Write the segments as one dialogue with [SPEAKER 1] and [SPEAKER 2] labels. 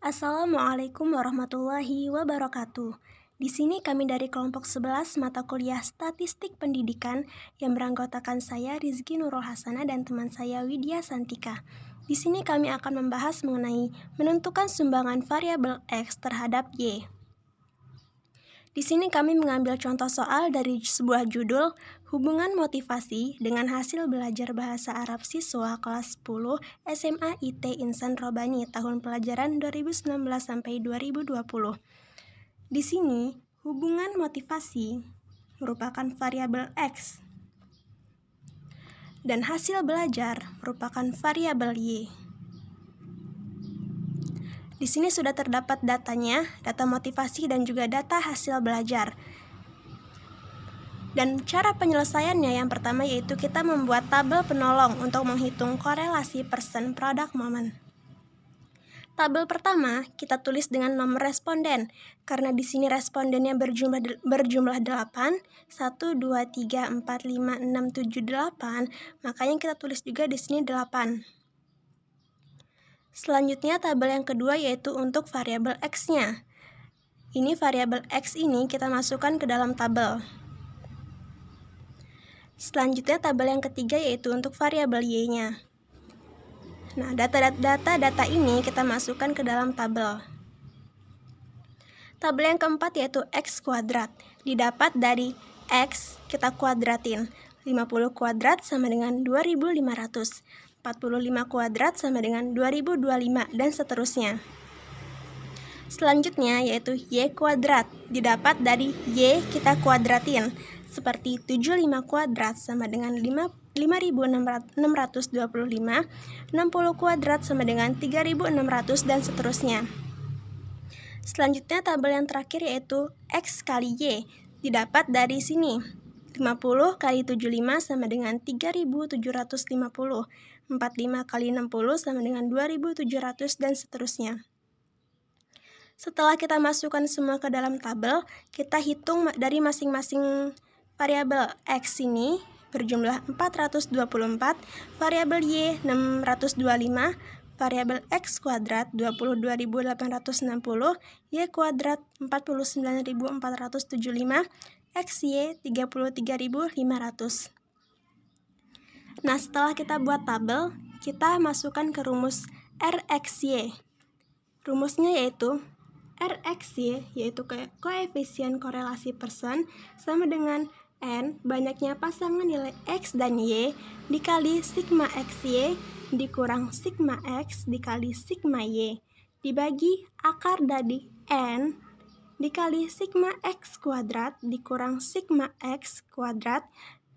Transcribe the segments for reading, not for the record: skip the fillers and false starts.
[SPEAKER 1] Assalamualaikum warahmatullahi wabarakatuh. Di sini kami dari kelompok 11 mata kuliah Statistik Pendidikan yang beranggotakan saya Rizky Nurul Hasanah dan teman saya Widya Santika. Di sini kami akan membahas mengenai menentukan sumbangan variabel X terhadap Y. Di sini kami mengambil contoh soal dari sebuah judul Hubungan Motivasi dengan Hasil Belajar Bahasa Arab Siswa kelas 10 SMA IT Insan Robani tahun pelajaran 2019 sampai 2020. Di sini, hubungan motivasi merupakan variabel X dan hasil belajar merupakan variabel Y. Di sini sudah terdapat datanya, data motivasi dan juga data hasil belajar. Dan cara penyelesaiannya yang pertama yaitu kita membuat tabel penolong untuk menghitung korelasi person product moment. Tabel pertama kita tulis dengan nomor responden, karena di sini respondennya berjumlah 8, 1, 2, 3, 4, 5, 6, 7, 8, makanya kita tulis juga di sini 8. Selanjutnya tabel yang kedua yaitu untuk variabel X-nya. Ini variabel X ini kita masukkan ke dalam tabel. Selanjutnya tabel yang ketiga yaitu untuk variabel Y-nya. Nah, data ini kita masukkan ke dalam tabel. Tabel yang keempat yaitu X kuadrat. Didapat dari X kita kuadratin. 50 kuadrat sama dengan 2500. 45 kuadrat sama dengan 2025 dan seterusnya. Selanjutnya yaitu Y kuadrat. Didapat dari Y kita kuadratin. Seperti 75 kuadrat sama dengan 5625, 60 kuadrat sama dengan 3600 dan seterusnya. Selanjutnya tabel yang terakhir yaitu X kali Y. Didapat dari sini. 50 kali 75 sama dengan 3750. 45 kali 60 sama dengan 2700 dan seterusnya. Setelah kita masukkan semua ke dalam tabel, kita hitung dari masing-masing variabel X ini berjumlah 424, variabel Y 625, variabel X kuadrat 22.860, Y kuadrat 49.475, XY 33.500. Nah, setelah kita buat tabel, kita masukkan ke rumus RXY. Rumusnya yaitu RXY, yaitu koefisien korelasi person, sama dengan N, banyaknya pasangan nilai X dan Y, dikali sigma XY, dikurang sigma X, dikali sigma Y, dibagi akar dari N, dikali sigma X kuadrat, dikurang sigma X kuadrat,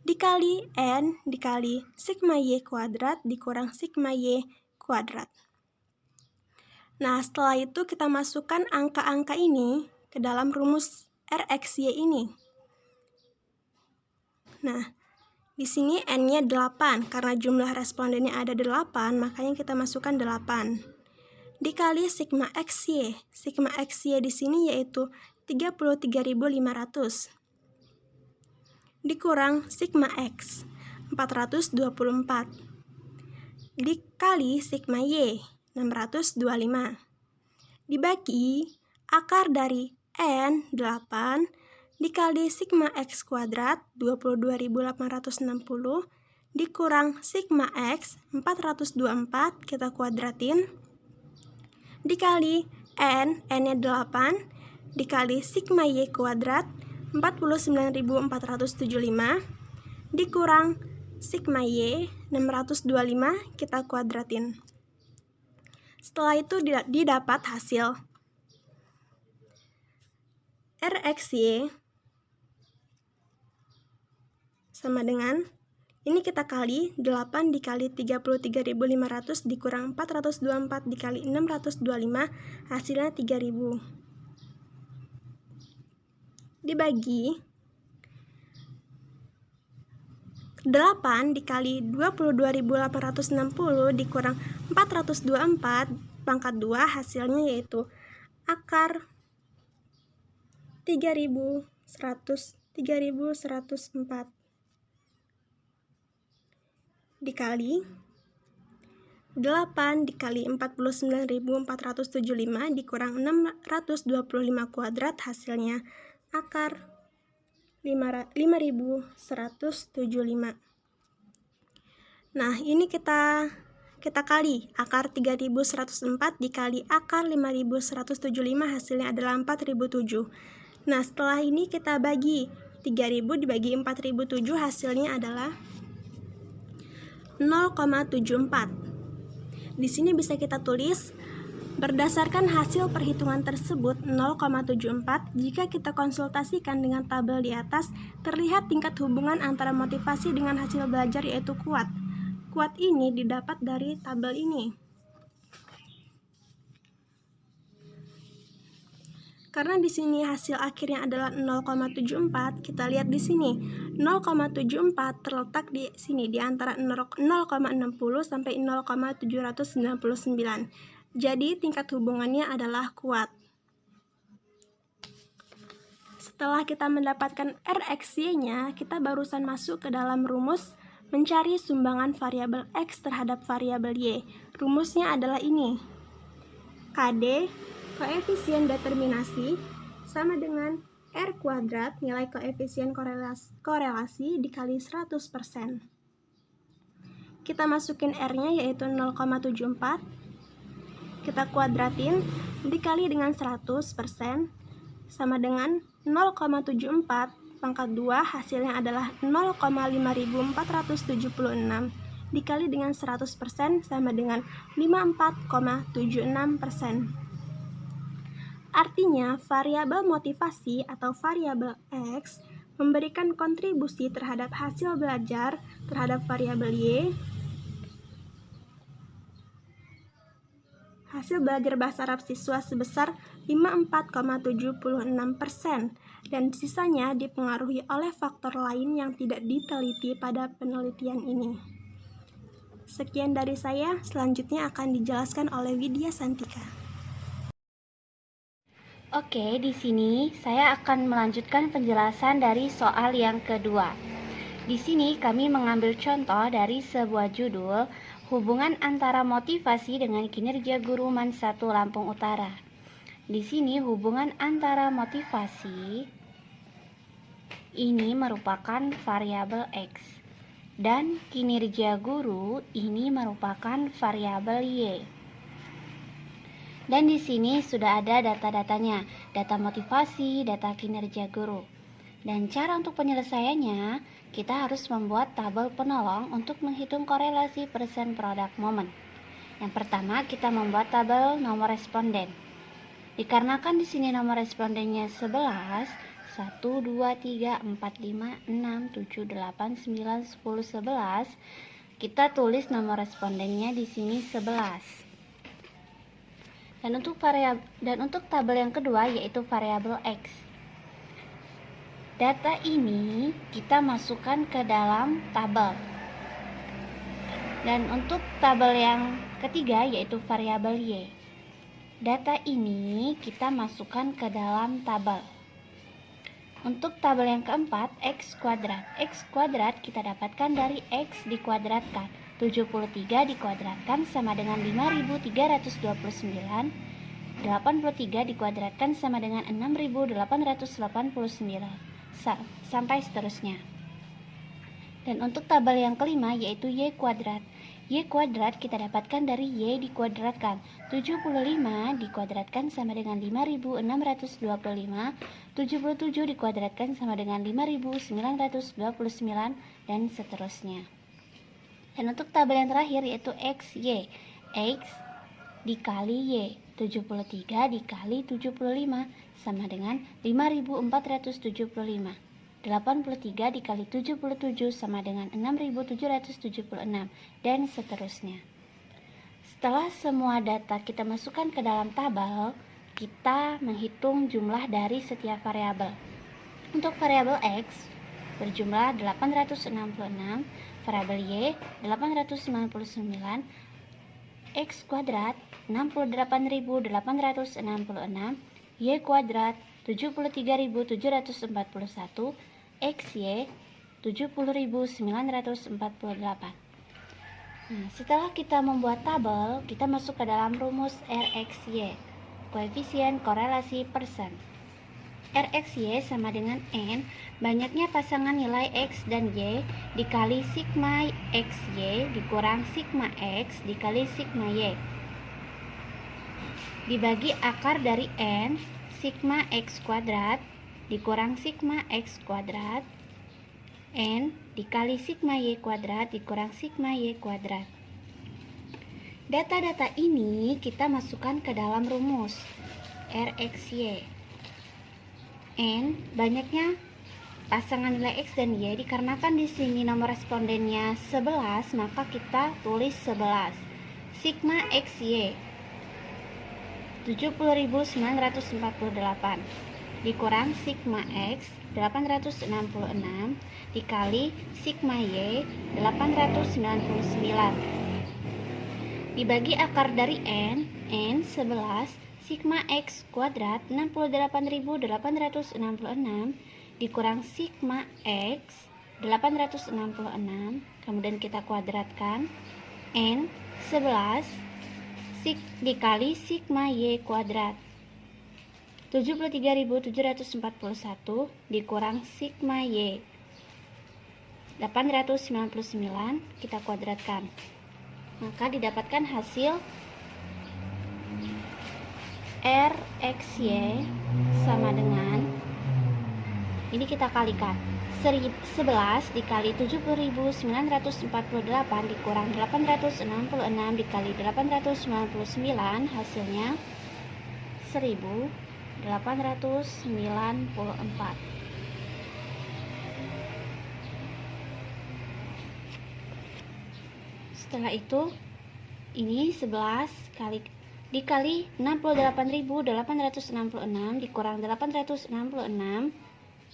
[SPEAKER 1] dikali N, dikali sigma Y kuadrat, dikurang sigma Y kuadrat. Nah, setelah itu kita masukkan angka-angka ini ke dalam rumus RXY ini. Nah, di sini N-nya 8, karena jumlah respondennya ada 8, makanya kita masukkan 8. Dikali sigma XY. Sigma XY di sini yaitu 33.500. Dikurang sigma X, 424. Dikali sigma Y, 625. Dibagi akar dari N, 8, dikali sigma X kuadrat, 22.860, dikurang sigma X, 424, kita kuadratin, dikali N-nya 8, dikali sigma Y kuadrat, 49.475, dikurang sigma Y, 625, kita kuadratin. Setelah itu didapat hasil RXY sama dengan, ini kita kali 8 dikali 33.500 dikurang 424 dikali 625, hasilnya 3000. Dibagi 8 dikali 22.860 dikurang 424 pangkat 2, hasilnya yaitu akar 3104 dikali 8 dikali 49.475 dikurang 625 kuadrat, hasilnya akar 5.175. Nah, ini kita kali. Akar 3.104 dikali akar 5.175, hasilnya adalah 4.007. Nah, setelah ini kita bagi 3.000 dibagi 4.007, hasilnya adalah 0,74. Di sini bisa kita tulis, berdasarkan hasil perhitungan tersebut 0,74, jika kita konsultasikan dengan tabel di atas, terlihat tingkat hubungan antara motivasi dengan hasil belajar yaitu kuat. Kuat ini didapat dari tabel ini. Karena di sini hasil akhirnya adalah 0,74, kita lihat di sini 0,74 terletak di sini di antara 0,60 sampai 0,799. Jadi tingkat hubungannya adalah kuat. Setelah kita mendapatkan RxY-nya, kita barusan masuk ke dalam rumus mencari sumbangan variabel X terhadap variabel Y. Rumusnya adalah ini. KD, koefisien determinasi, sama dengan R kuadrat, nilai koefisien korelasi dikali 100%. Kita masukin R-nya yaitu 0,74. Kita kuadratin dikali dengan 100%, sama dengan 0,74 pangkat 2, hasilnya adalah 0,5476 dikali dengan 100% sama dengan 54,76%. Artinya, variabel motivasi atau variabel X memberikan kontribusi terhadap hasil belajar terhadap variabel Y, hasil belajar bahasa Arab siswa sebesar 54,76%, dan sisanya dipengaruhi oleh faktor lain yang tidak diteliti pada penelitian ini. Sekian dari saya, selanjutnya akan dijelaskan oleh Widya Santika.
[SPEAKER 2] Oke, di sini saya akan melanjutkan penjelasan dari soal yang kedua. Di sini kami mengambil contoh dari sebuah judul, hubungan antara motivasi dengan kinerja guru MAN 1 Lampung Utara. Di sini hubungan antara motivasi ini merupakan variabel X dan kinerja guru ini merupakan variabel Y. Dan di sini sudah ada data-datanya, data motivasi, data kinerja guru. Dan cara untuk penyelesaiannya, kita harus membuat tabel penolong untuk menghitung korelasi persen product moment. Yang pertama, kita membuat tabel nomor responden. Dikarenakan di sini nomor respondennya 11, 1, 2, 3, 4, 5, 6, 7, 8, 9, 10, 11, kita tulis nomor respondennya di sini 11. Dan untuk tabel yang kedua yaitu variabel X. Data ini kita masukkan ke dalam tabel. Dan untuk tabel yang ketiga yaitu variabel Y. Data ini kita masukkan ke dalam tabel. Untuk tabel yang keempat, X kuadrat. X kuadrat kita dapatkan dari X dikuadratkan. 73 dikuadratkan sama dengan 5.329. 83 dikuadratkan sama dengan 6.889. Sampai seterusnya. Dan untuk tabel yang kelima yaitu Y kuadrat. Y kuadrat kita dapatkan dari Y dikuadratkan. 75 dikuadratkan sama dengan 5.625. 77 dikuadratkan sama dengan 5.929 dan seterusnya. Dan untuk tabel yang terakhir yaitu XY. X dikali Y. 73 dikali 75 sama dengan 5.475. 83 dikali 77 sama dengan 6.776 dan seterusnya. Setelah semua data kita masukkan ke dalam tabel, kita menghitung jumlah dari setiap variabel. Untuk variabel X berjumlah 866, variabel Y 899, X kuadrat 68.866, Y kuadrat 73.741, XY 70.948. Nah, setelah kita membuat tabel, kita masuk ke dalam rumus RXY, koefisien korelasi persen. RXY sama dengan N, banyaknya pasangan nilai X dan Y dikali sigma XY dikurang sigma X dikali sigma Y. Dibagi akar dari N, sigma X kuadrat dikurang sigma X kuadrat, N dikali sigma Y kuadrat dikurang sigma Y kuadrat. Data-data ini kita masukkan ke dalam rumus RXY. N banyaknya pasangan nilai X dan Y, dikarenakan di sini nomor respondennya 11, maka kita tulis 11. Sigma XY 70.948 dikurang sigma X 866 dikali sigma Y 899 dibagi akar dari N 11, sigma X kuadrat 68.866 dikurang sigma X 866, kemudian kita kuadratkan N 11 dikali sigma Y kuadrat 73.741 dikurang sigma Y 899, kita kuadratkan, maka didapatkan hasil RXY sama dengan, ini kita kalikan, 11 dikali 70.948 dikurang 866 dikali 899, hasilnya 1.894. Setelah itu, ini 11 dikali 68.866 dikurang 866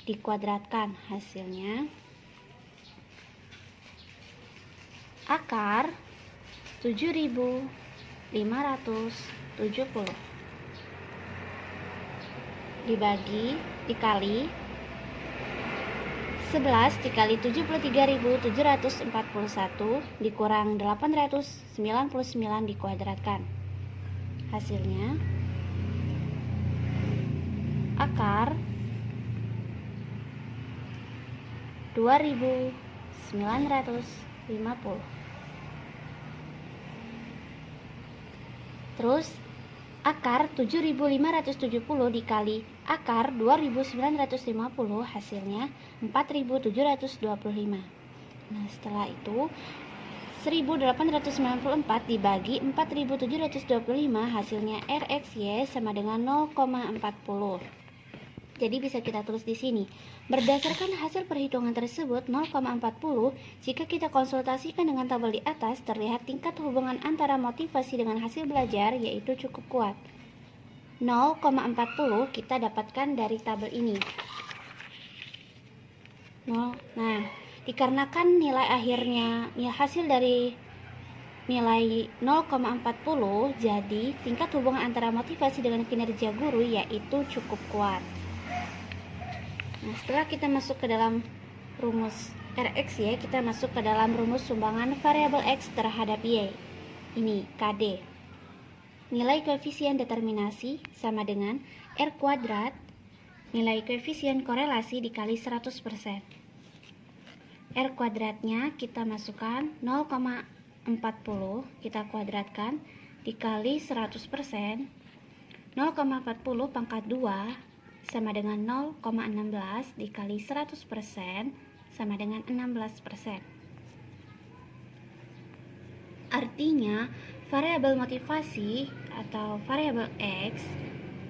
[SPEAKER 2] dikuadratkan, hasilnya akar 7.570 dikali 11 dikali 73.741 dikurang 899 dikuadratkan, hasilnya akar 2.950. Terus akar 7.570 dikali akar 2.950, hasilnya 4.725. Nah, setelah itu 1.894 dibagi 4.725, hasilnya RXY sama dengan 0,40. Jadi bisa kita tulis di sini. Berdasarkan hasil perhitungan tersebut 0,40, jika kita konsultasikan dengan tabel di atas, terlihat tingkat hubungan antara motivasi dengan hasil belajar yaitu cukup kuat. 0,40 kita dapatkan dari tabel ini. Nah, dikarenakan nilai akhirnya hasil dari nilai 0,40, jadi tingkat hubungan antara motivasi dengan kinerja guru yaitu cukup kuat. Nah, setelah kita masuk ke dalam rumus RXY, kita masuk ke dalam rumus sumbangan variabel X terhadap Y. Ini KD. Nilai koefisien determinasi sama dengan R kuadrat, nilai koefisien korelasi dikali 100%. R kuadratnya kita masukkan 0,40, kita kuadratkan, dikali 100%. 0,40 pangkat 2 sama dengan 0,16 dikali 100% sama dengan 16%. Artinya, variabel motivasi atau variabel X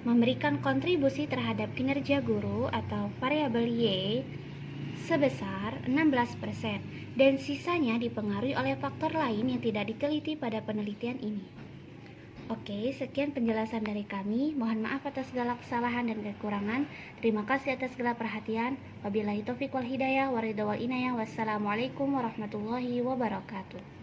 [SPEAKER 2] memberikan kontribusi terhadap kinerja guru atau variabel Y sebesar 16% dan sisanya dipengaruhi oleh faktor lain yang tidak diteliti pada penelitian ini. Oke, sekian penjelasan dari kami. Mohon maaf atas segala kesalahan dan kekurangan. Terima kasih atas segala perhatian. Wabillahi taufiq wal hidayah, waridha wal inayah. Wassalamualaikum warahmatullahi wabarakatuh.